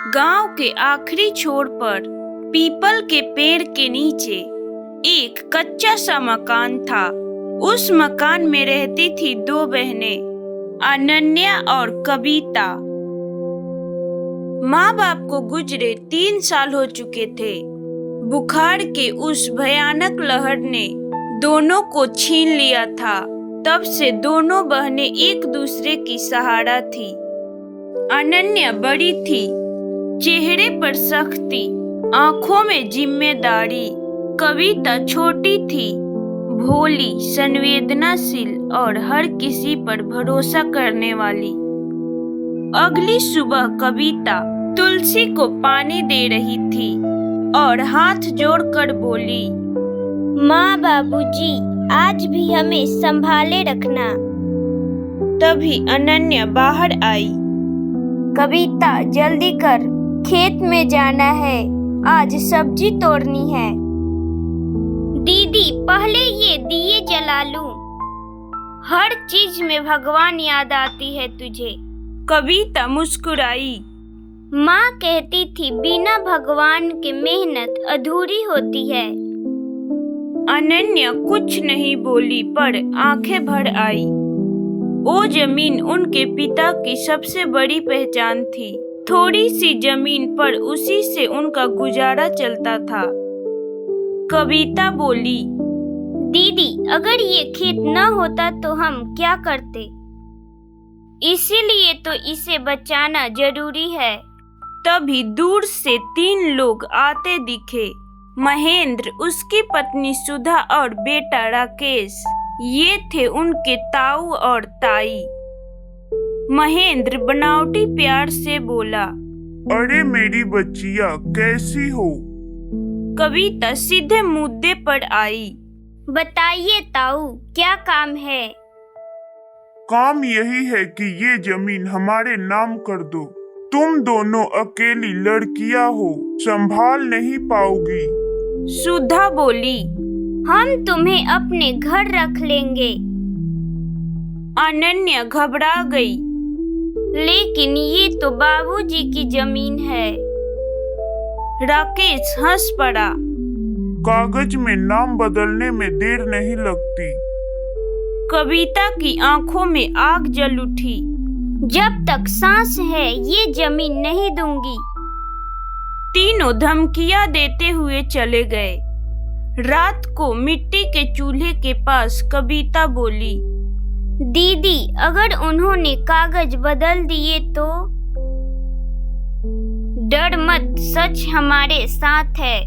गांव के आखिरी छोर पर पीपल के पेड़ के नीचे एक कच्चा सा मकान था। उस मकान में रहती थी दो बहनें, अनन्या और कविता। माँ बाप को गुजरे 3 साल हो चुके थे। बुखार के उस भयानक लहर ने दोनों को छीन लिया था। तब से दोनों बहनें एक दूसरे की सहारा थी। अनन्या बड़ी थी, चेहरे पर सख्ती, आंखों में जिम्मेदारी। कविता छोटी थी, भोली, संवेदनशील और हर किसी पर भरोसा करने वाली। अगली सुबह कविता तुलसी को पानी दे रही थी और हाथ जोड़कर बोली, माँ बाबूजी, आज भी हमें संभाले रखना। तभी अनन्या बाहर आई। कविता, जल्दी कर, खेत में जाना है, आज सब्जी तोड़नी है। दीदी, पहले ये दिए जला लूं। हर चीज में भगवान याद आती है तुझे। कविता मुस्कुराई। माँ कहती थी बिना भगवान के मेहनत अधूरी होती है। अनन्या कुछ नहीं बोली पर आंखें भर आई। वो जमीन उनके पिता की सबसे बड़ी पहचान थी। थोड़ी सी जमीन पर उसी से उनका गुजारा चलता था। कविता बोली, दीदी, अगर ये खेत न होता तो हम क्या करते? इसीलिए तो इसे बचाना जरूरी है। तभी दूर से 3 लोग आते दिखे। महेंद्र, उसकी पत्नी सुधा और बेटा राकेश। ये थे उनके ताऊ और ताई। महेंद्र बनावटी प्यार से बोला, अरे मेरी बच्चिया, कैसी हो? कविता सीधे मुद्दे पर आई। बताइए ताऊ, क्या काम है? काम यही है कि ये जमीन हमारे नाम कर दो। तुम दोनों अकेली लड़कियां हो, संभाल नहीं पाओगी। सुधा बोली, हम तुम्हें अपने घर रख लेंगे। अनन्या घबरा गई। लेकिन ये तो बाबूजी की जमीन है। राकेश हंस पड़ा। कागज में नाम बदलने में देर नहीं लगती। कविता की आंखों में आग जल उठी। जब तक सांस है ये जमीन नहीं दूंगी। तीनों धमकियां देते हुए चले गए। रात को मिट्टी के चूल्हे के पास कविता बोली, दीदी, अगर उन्होंने कागज बदल दिए तो? डर मत, सच हमारे साथ है,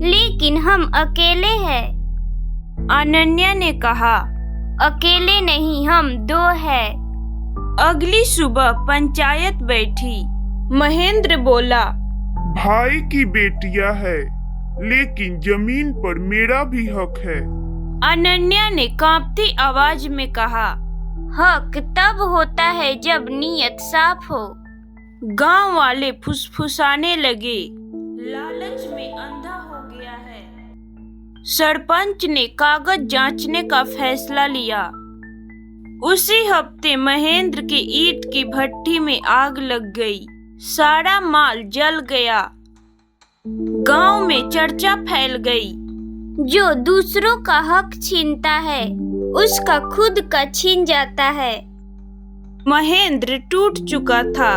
लेकिन हम अकेले हैं। अनन्या ने कहा, अकेले नहीं, हम 2 हैं। अगली सुबह पंचायत बैठी। महेंद्र बोला, भाई की बेटियां है, लेकिन जमीन पर मेरा भी हक है। अनन्या ने कांपती आवाज में कहा, हक तब होता है जब नीयत साफ हो। गांव वाले फुसफुसाने लगे, लालच में अंधा हो गया है। सरपंच ने कागज जांचने का फैसला लिया। उसी हफ्ते महेंद्र के ईंट की भट्टी में आग लग गई। सारा माल जल गया। गांव में चर्चा फैल गई। जो दूसरों का हक छीनता है, उसका खुद का छीन जाता है। महेंद्र टूट चुका था।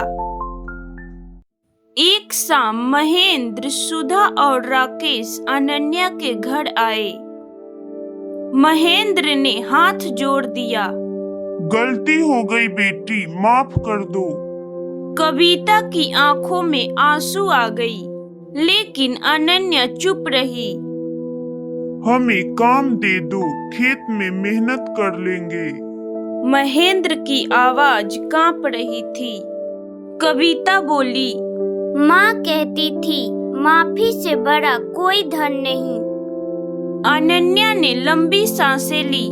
एक शाम महेंद्र, सुधा और राकेश अनन्या के घर आए। महेंद्र ने हाथ जोड़ दिया। गलती हो गई बेटी, माफ कर दो। कविता की आंखों में आंसू आ गई, लेकिन अनन्या चुप रही। हमें काम दे दो, खेत में मेहनत कर लेंगे। महेंद्र की आवाज कांप रही थी। कविता बोली, माँ कहती थी माफी से बड़ा कोई धन नहीं। अनन्या ने लंबी सांसें ली।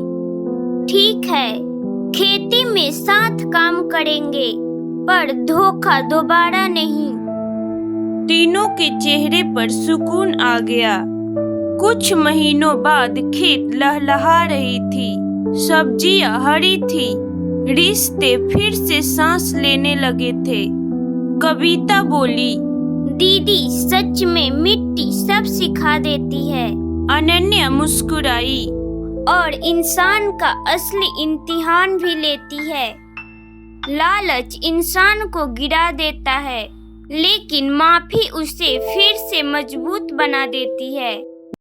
ठीक है, खेती में साथ काम करेंगे, पर धोखा दोबारा नहीं। तीनों के चेहरे पर सुकून आ गया। कुछ महीनों बाद खेत लहलहा रही थी, सब्जियां हरी थी, रिश्ते फिर से सांस लेने लगे थे। कविता बोली, दीदी सच में मिट्टी सब सिखा देती है। अनन्या मुस्कुराई। और इंसान का असली इम्तिहान भी लेती है। लालच इंसान को गिरा देता है, लेकिन माफी उसे फिर से मजबूत बना देती है।